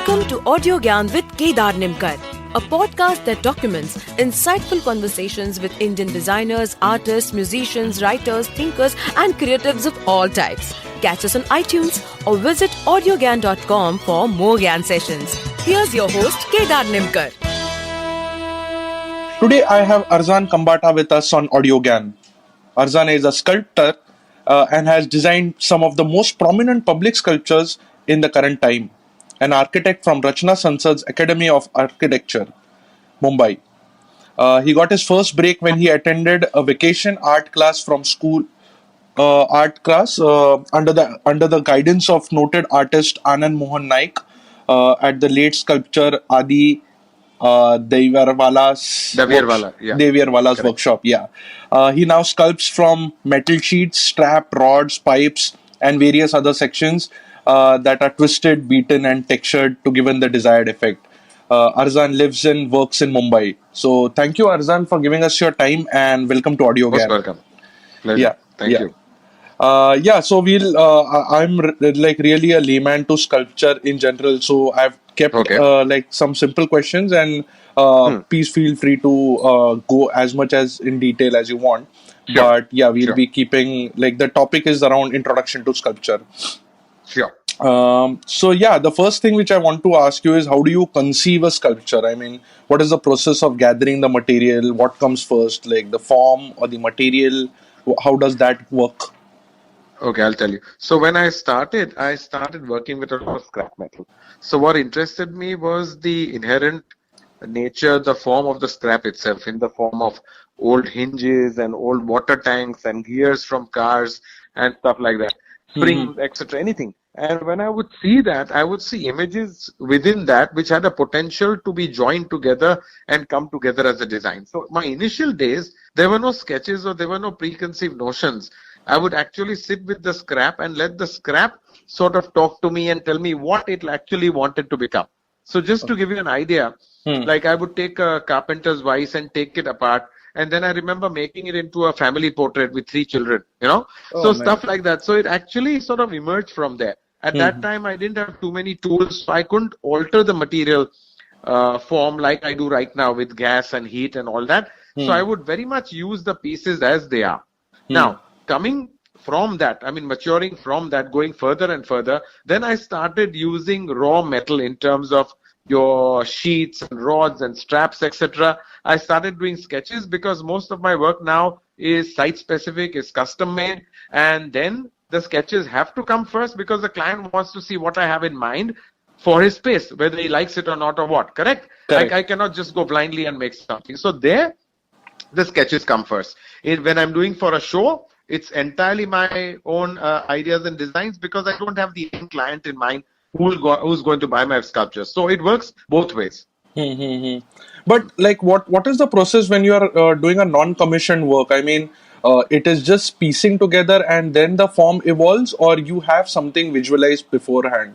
Welcome to Audio Gyan with Kedar Nimkar, a podcast that documents insightful conversations with Indian designers, artists, musicians, writers, thinkers and creatives of all types. Catch us on iTunes or visit audiogyan.com for more Gyan sessions. Here's your host Kedar Nimkar. Today I have Arzan Khambatta with us on Audio Gyan. Arzan is a sculptor and has designed some of the most prominent public sculptures in the current time. An architect from Rachna Sansad's Academy of Architecture, Mumbai. He got his first break when he attended a vacation art class from school under the guidance of noted artist Anand Mohan Naik at the late sculptor Adi Davierwala's workshop. Yeah, he now sculpts from metal sheets, strap, rods, pipes, and various other sections that are twisted, beaten, and textured to give the desired effect. Arzan lives and works in Mumbai. So thank you, Arzan, for giving us your time and welcome to Audio Gyan. Most welcome. Pleasure. Thank you. So I'm really a layman to sculpture in general. So I've kept some simple questions and please feel free to go as much as in detail as you want. Sure. But yeah, we'll be keeping the topic is around introduction to sculpture. Sure. The first thing which I want to ask you is how do you conceive a sculpture? I mean, what is the process of gathering the material? What comes first, like the form or the material? How does that work? Okay, I'll tell you. So when I started working with a lot of scrap metal. So what interested me was the inherent nature, the form of the scrap itself, in the form of old hinges and old water tanks and gears from cars and stuff like that, springs, etc., anything. And when I would see that, I would see images within that which had a potential to be joined together and come together as a design. So my initial days, there were no sketches or there were no preconceived notions. I would actually sit with the scrap and let the scrap sort of talk to me and tell me what it actually wanted to become. So just to give you an idea, like I would take a carpenter's vise and take it apart. And then I remember making it into a family portrait with 3 children, stuff like that. So it actually sort of emerged from there. At that time, I didn't have too many tools, so I couldn't alter the material form like I do right now with gas and heat and all that. So I would very much use the pieces as they are. Now, coming from that, maturing from that, going further and further, then I started using raw metal in terms of your sheets and rods and straps, etc. I started doing sketches because most of my work now is site specific, is custom made, and then the sketches have to come first because the client wants to see what I have in mind for his space, whether he likes it or not or what, correct? I cannot just go blindly and make something. So there, the sketches come first. When I'm doing for a show, it's entirely my own ideas and designs because I don't have the end client in mind who's going to buy my sculptures. So it works both ways. But what is the process when you are doing a non-commissioned work? I mean, it is just piecing together and then the form evolves, or you have something visualized beforehand?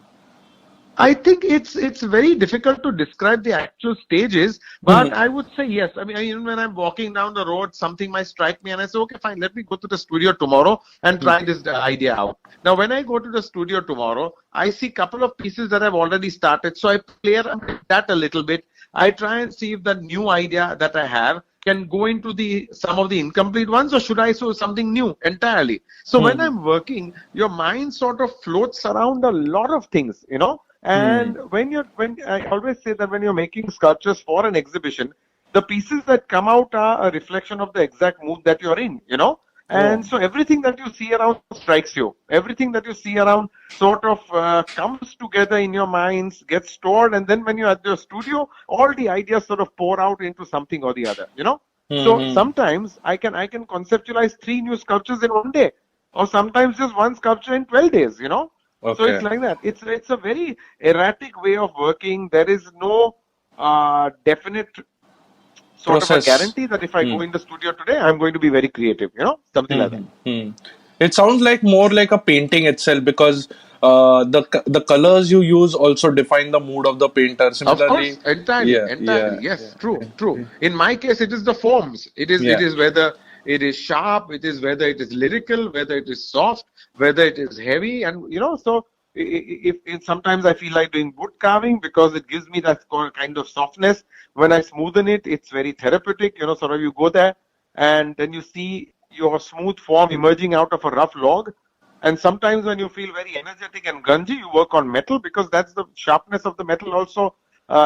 I think it's very difficult to describe the actual stages, but I would say yes. Even when I'm walking down the road, something might strike me and I say, okay, fine, let me go to the studio tomorrow and try this idea out. Now, when I go to the studio tomorrow, I see a couple of pieces that I've already started. So I play around with that a little bit. I try and see if the new idea that I have can go into some of the incomplete ones, or should I show something new entirely? So when I'm working, your mind sort of floats around a lot of things, And when I always say that when you're making sculptures for an exhibition, the pieces that come out are a reflection of the exact mood that you're in, And so everything that you see around strikes you. Everything that you see around sort of comes together in your minds, gets stored, and then when you're at your studio, all the ideas sort of pour out into something or the other, So sometimes I can conceptualize 3 new sculptures in one day, or sometimes just one sculpture in 12 days, Okay. So it's like that. It's a very erratic way of working. There is no definite sort of a guarantee that if I go in the studio today, I'm going to be very creative, something like that. It sounds more like a painting itself because the colors you use also define the mood of the painter. Similarly, of course, entirely. Yes, true. In my case, it is the forms. It is whether it is sharp, it is whether it is lyrical, whether it is soft, whether it is heavy, and so if sometimes I feel like doing wood carving because it gives me that kind of softness. When I smoothen it, it's very therapeutic. Sort of you go there and then you see your smooth form emerging out of a rough log. And sometimes when you feel very energetic and grungy, you work on metal because that's the sharpness of the metal also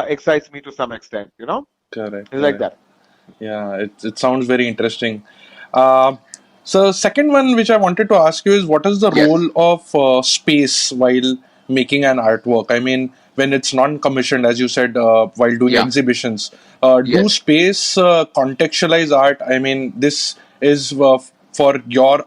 excites me to some extent. Correct, It's like correct. that. Yeah, it sounds very interesting. Uh, so, second one which I wanted to ask you is what is the Yes. role of space while making an artwork? I mean, when it's non-commissioned, as you said, while doing Yeah. exhibitions, do Yes. space contextualize art? I mean, this is for your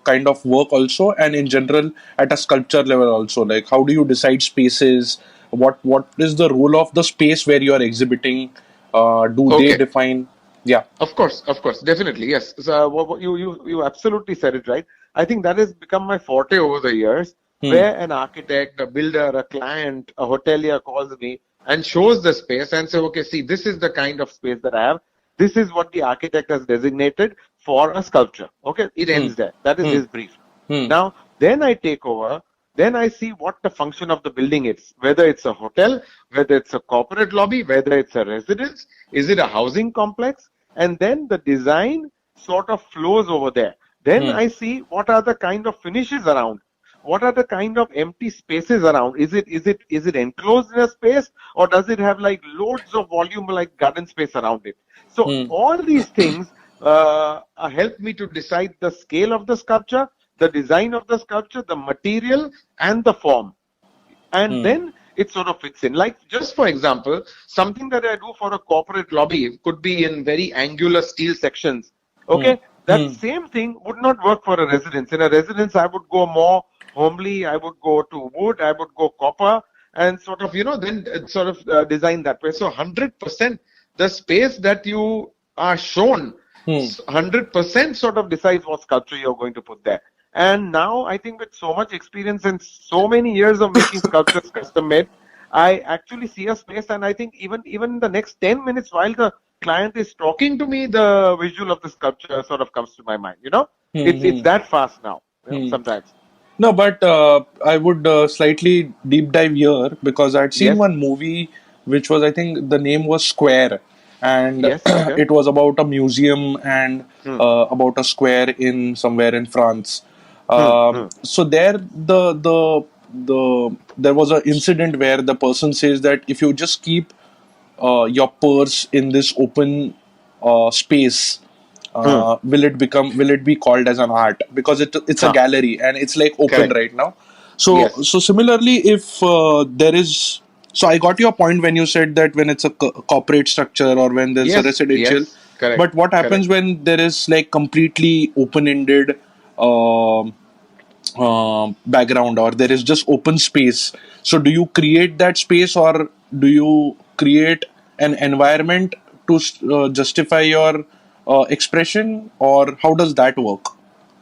kind of work also, and in general at a sculpture level also. Like, how do you decide spaces? What is the role of the space where you are exhibiting? Do they Okay. define? Yeah. Of course, definitely, yes. So, you absolutely said it right. I think that has become my forte over the years, Hmm. where an architect, a builder, a client, a hotelier calls me and shows the space and say, okay, see, this is the kind of space that I have. This is what the architect has designated for a sculpture. Okay, it Hmm. ends there. That is Hmm. his brief. Hmm. Now, then I take over. Then I see what the function of the building is, whether it's a hotel, whether it's a corporate lobby, whether it's a residence, is it a housing complex? And then the design sort of flows over there. Then Hmm. I see what are the kind of finishes around. What are the kind of empty spaces around? Is it enclosed in a space, or does it have like loads of volume like garden space around it? So Hmm. all these things help me to decide the scale of the sculpture, the design of the sculpture, the material, and the form. And Hmm. then it sort of fits in. Like, just for example, something that I do for a corporate lobby could be in very angular steel sections. Hmm. Okay, that Hmm. same thing would not work for a residence. In a residence, I would go more homely, I would go to wood, I would go copper, and sort of, then sort of design that way. So 100% the space that you are shown, Hmm. 100% sort of decides what sculpture you're going to put there. And now I think with so much experience and so many years of making sculptures custom made, I actually see a space, and I think even in the next 10 minutes while the client is talking to me, the visual of the sculpture sort of comes to my mind. Hmm. It's Hmm. that fast now, Hmm. sometimes. No, but I would slightly deep dive here because I'd seen Yes, one movie which was, I think, the name was Square, and yes, okay. it was about a museum and Hmm, about a square in somewhere in France. hmm, So there, there was an incident where the person says that if you just keep your purse in this open space, hmm. will it be called as an art because it's a Huh, gallery and it's like open correct. right now. Yes, So similarly, if there is, so I got your point when you said that when it's a corporate structure or when there's a yes, residential, yes, correct, but what happens correct. when there is like completely open-ended um background or there is just open space? So do you create that space or do you create an environment to justify your expression, or how does that work?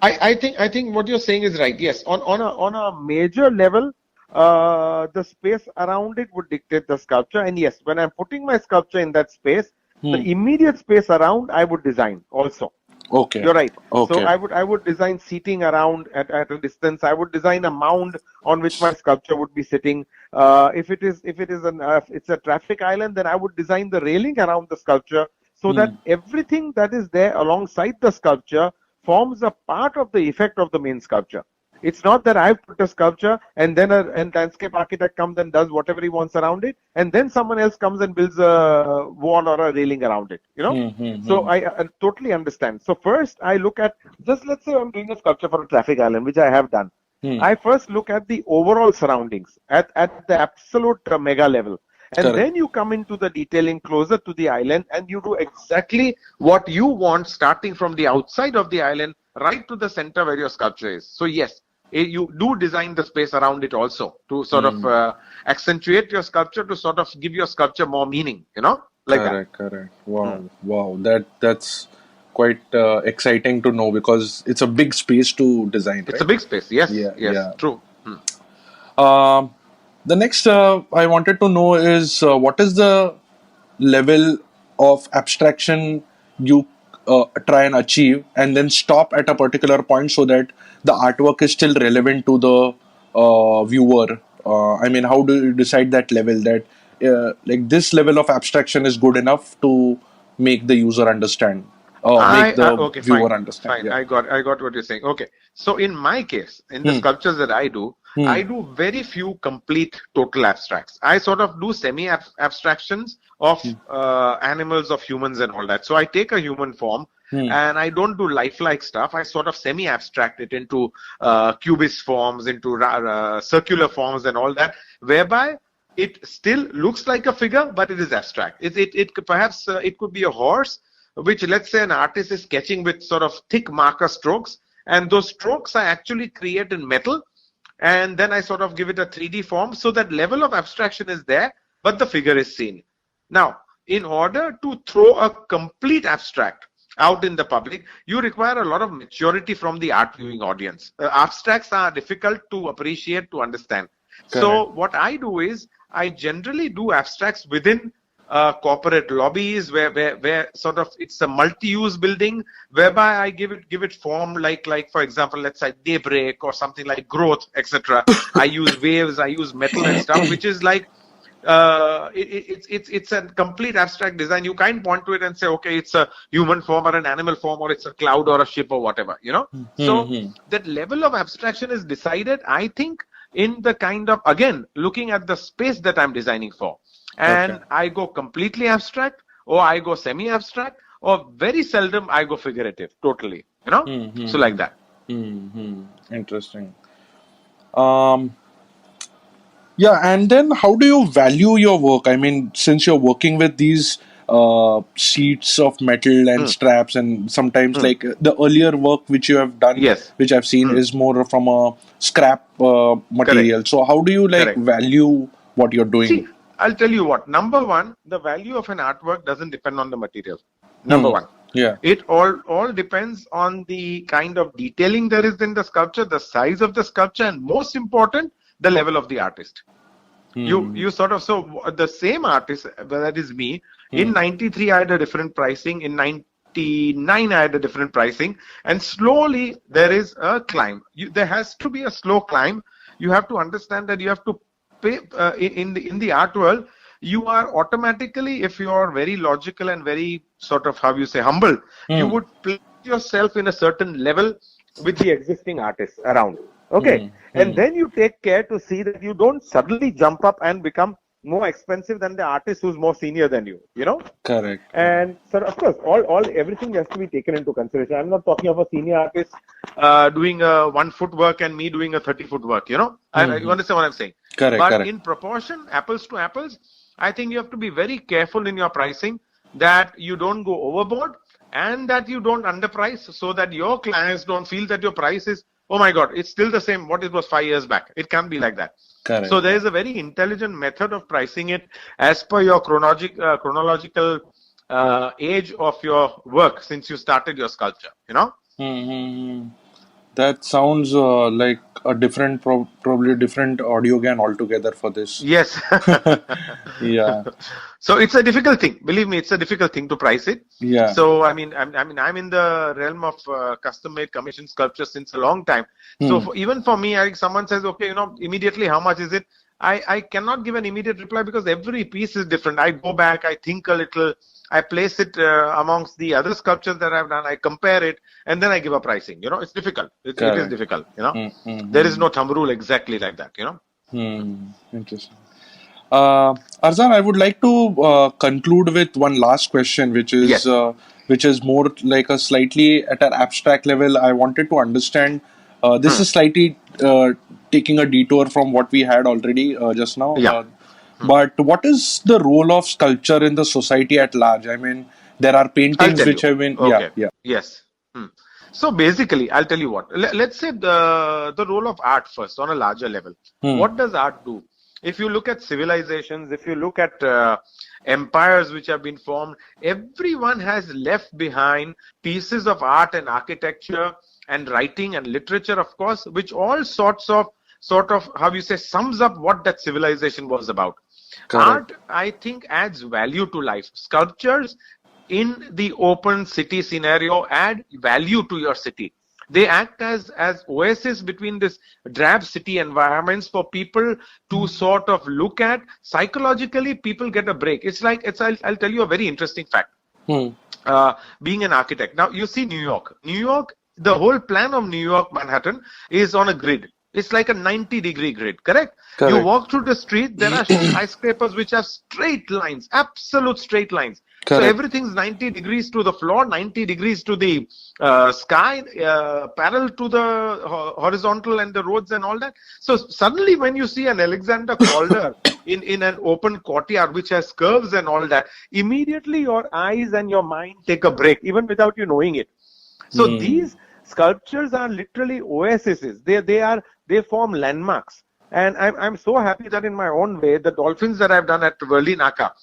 I think what you're saying is right. Yes, on a major level, the space around it would dictate the sculpture. And yes, when I'm putting my sculpture in that space, the Hmm. immediate space around I would design also. Okay. You're right. So Okay. I would design seating around at a distance. I would design a mound on which my sculpture would be sitting. If it's a traffic island, then I would design the railing around the sculpture so Hmm. that everything that is there alongside the sculpture forms a part of the effect of the main sculpture. It's not that I've put a sculpture and then a landscape architect comes and does whatever he wants around it, and then someone else comes and builds a wall or a railing around it. Hmm. Hmm. So Hmm. I totally understand. So first I look at, just let's say I'm doing a sculpture for a traffic island, which I have done. Hmm. I first look at the overall surroundings at the absolute mega level. And Correct. then you come into the detailing closer to the island and you do exactly what you want, starting from the outside of the island right to the center where your sculpture is. So yes, you do design the space around it also to sort of Hmm. accentuate your sculpture, to sort of give your sculpture more meaning, like that. Correct. Correct. Hmm. Wow. Wow. That's quite exciting to know because it's a big space to design, It's a right? big space. Yes, Yeah. yes, Yeah. true. Hmm. Um, the next I wanted to know is what is the level of abstraction you try and achieve, and then stop at a particular point so that the artwork is still relevant to the viewer? I mean, how do you decide that level, that like this level of abstraction is good enough to make the user understand, make the Okay, viewer fine, understand? fine. Yeah. I got what you're saying. Okay, so in my case, in the Hmm. sculptures that I Hmm. do very few complete total abstracts. I sort of do semi abstractions of animals, of humans, and all that. So I take a human form. Hmm. And I don't do lifelike stuff. I sort of semi-abstract it into cubist forms, into circular forms, and all that, whereby it still looks like a figure, but it is abstract. It could perhaps it could be a horse, which, let's say, an artist is sketching with sort of thick marker strokes, and those strokes are actually created in metal, and then I sort of give it a 3D form, so that level of abstraction is there, but the figure is seen. Now, in order to throw a complete abstract out in the public, you require a lot of maturity from the art viewing audience. Abstracts are difficult to appreciate, to understand. Correct. So what I do is I generally do abstracts within corporate lobbies, where sort of it's a multi-use building, whereby I give it form, like for example, let's say daybreak or something like growth, etc. I use waves, I use metal and stuff, which is like it's a complete abstract design. You can't point to it and say, okay, it's a human form or an animal form, or it's a cloud or a ship or whatever, you know. Hmm. So Hmm. that level of abstraction is decided, I think, in the kind of, again, looking at the space that I'm designing for. Okay. And I go completely abstract, or I go semi-abstract, or very seldom I go figurative, totally, you know. Hmm. Hmm. So like Hmm. that. Hmm. Hmm. Interesting. Um, Yeah, and then how do you value your work? I mean, since you're working with these sheets of metal and Hmm. straps, and sometimes Hmm. like the earlier work which you have done, Yes. which I've seen, Hmm. is more from a scrap Correct. material. So how do you like Correct. value what you're doing? See, I'll tell you what. Number one, the value of an artwork doesn't depend on the material. Number Hmm. one, Yeah. it all depends on the kind of detailing there is in the sculpture, the size of the sculpture, and most important, the level of the artist. Hmm. You sort of, so the same artist, that is me. In Hmm. '93, I had a different pricing. In '99, I had a different pricing, and slowly there is a climb. There has to be a slow climb. You have to understand that you have to pay in the art world. You are automatically, if you are very logical and very sort of, how you say, humble, you Hmm. would place yourself in a certain level with the existing artists around. Okay. Hmm. And Hmm. then you take care to see that you don't suddenly jump up and become more expensive than the artist who's more senior than you, you know? Correct. Correct. And so, of course, everything has to be taken into consideration. I'm not talking of a senior artist doing a 1 foot work and me doing a 30-foot work, you know? Hmm. You Hmm. understand what I'm saying? Correct. But Correct. in proportion, apples to apples, I think you have to be very careful in your pricing, that you don't go overboard and that you don't underprice, so that your clients don't feel that your price is, oh my God, it's still the same what it was 5 years back. It can't be like that. Correct. So there is a very intelligent method of pricing it as per your chronological age of your work since you started your sculpture, you know? Hmm. Hmm. Hmm. That sounds like a different, probably different audio GAN altogether for this. Yes. Yeah, So it's a difficult thing. Believe me, it's a difficult thing to price it. yeah. So I'm in the realm of custom-made commission sculpture since a long time. So Hmm. even for me, someone says, okay, you know, immediately how much is it? I cannot give an immediate reply because every piece is different. I go back, I think a little, I place it amongst the other sculptures that I've done, I compare it, and then I give a pricing. You know, it's difficult. It is Correct. difficult. You know, Hmm. Hmm. there is Hmm. no thumb rule exactly like that. You know. Interesting. Arzan, I would like to conclude with one last question, Yes. which is more like a slightly at an abstract level. I wanted to understand. This Hmm. is slightly taking a detour from what we had already just now. Yeah. But what is the role of sculpture in the society at large? I mean, there are I'll paintings tell which you. have been, yeah, Okay. yeah. Yes. Hmm. So basically, I'll tell you what. Let's say the role of art first on a larger level. Hmm. What does art do? If you look at civilizations, if you look at empires which have been formed, everyone has left behind pieces of art and architecture and writing and literature, of course, which all sort of, how you say, sums up what that civilization was about. Correct. Art, I think, adds value to life. Sculptures in the open city scenario add value to your city. They act as oasis between this drab city environments for people to sort of look at. Psychologically, people get a break. I'll tell you a very interesting fact. Being an architect. Now, you see New York. The whole plan of New York, Manhattan, is on a grid. It's like a 90-degree grid, correct? You walk through the street, there are skyscrapers which have straight lines, absolute straight lines. Correct. So everything's 90 degrees to the floor, 90 degrees to the sky, parallel to the horizontal and the roads and all that. So suddenly when you see an Alexander Calder in an open courtyard which has curves and all that, immediately your eyes and your mind take a break, even without you knowing it. So these sculptures are literally oases. They form landmarks. And I'm so happy that in my own way, the dolphins that I've done at Worli Naka,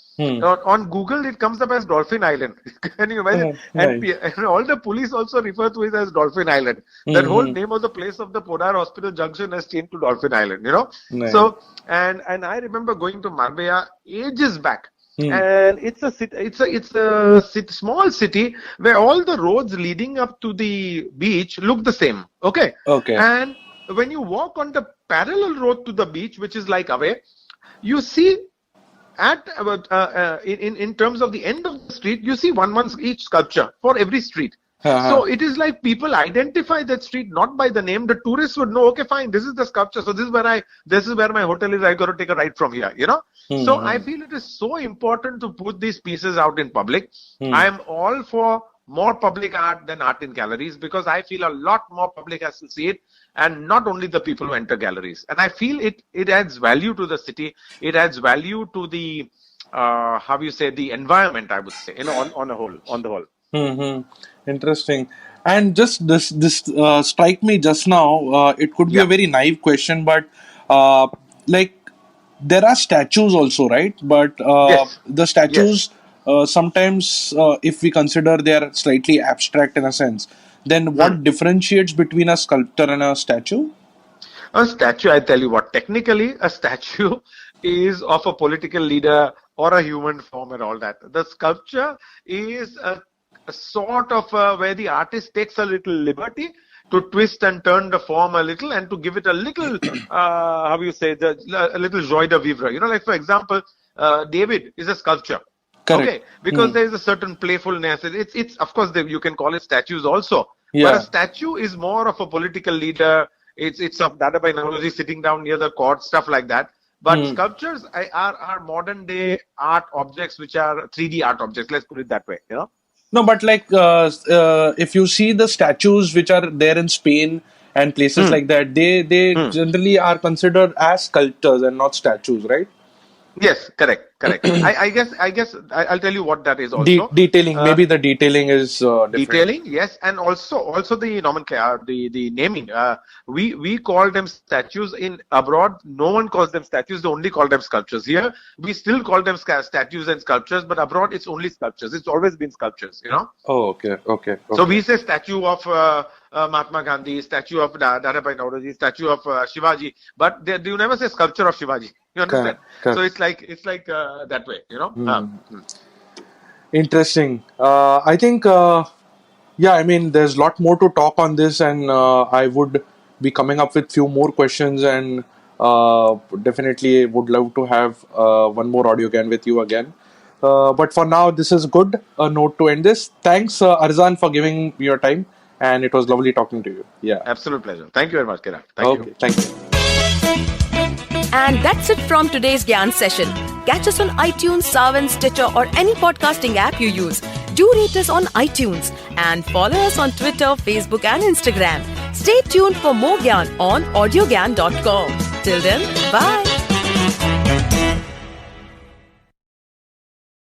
on Google, it comes up as Dolphin Island. Can you imagine? And all the police also refer to it as Dolphin Island. That whole name of the place of the Podar Hospital Junction has changed to Dolphin Island, Nice. So, and I remember going to Marbella ages back. And it's a small city where all the roads leading up to the beach look the same. Okay. And when you walk on the parallel road to the beach, which is like away, you see in terms of the end of the street, you see one each sculpture for every street. So it is like people identify that street not by the name. The tourists would know, okay, fine, this is the sculpture. So this is where my hotel is. I got to take a right from here, So I feel it is so important to put these pieces out in public. I am all for more public art than art in galleries, because I feel a lot more public has to see it, and not only the people who enter galleries. And I feel it adds value to the city. It adds value to the the environment, I would say, on the whole. Interesting. And just this strike me just now. It could be a very naive question, but there are statues also, right? But the statues sometimes, if we consider they are slightly abstract in a sense, then what differentiates between a sculptor and a statue? A statue, I tell you what, technically a statue is of a political leader or a human form and all that. The sculpture is a sort of where the artist takes a little liberty to twist and turn the form a little and to give it a little, a little joie de vivre. Like for example, David is a sculpture. Correct. Okay, because there is a certain playfulness. It's of course you can call it statues also. But a statue is more of a political leader. It's of Dadabhai Naoroji sitting down near the court, stuff like that. But sculptures are modern day art objects, which are 3D art objects. Let's put it that way. No, but if you see the statues which are there in Spain and places like that, they generally are considered as sculptures and not statues, right? Yes, correct. I guess I'll tell you what that is also. Detailing, maybe the detailing is different. Detailing, yes, and also the nomenclature, the naming. We call them statues in abroad. No one calls them statues. They only call them sculptures. Here, we still call them statues and sculptures, but abroad it's only sculptures. It's always been sculptures, Oh, okay. So we say statue of Mahatma Gandhi, statue of Dadabhai Naoroji, statue of Shivaji, but you never say sculpture of Shivaji. You understand? Correct. So it's like that way, Interesting. I think, there's a lot more to talk on this, and I would be coming up with few more questions, and definitely would love to have one more audio again with you again. But for now, this is good note to end this. Thanks, Arzan, for giving me your time, and it was lovely talking to you. Yeah, absolute pleasure. Thank you very much, Kiran. Thank you. Thank you. And that's it from today's Gyan session. Catch us on iTunes, Saavn, Stitcher or any podcasting app you use. Do rate us on iTunes and follow us on Twitter, Facebook and Instagram. Stay tuned for more Gyan on audiogyan.com. Till then, bye.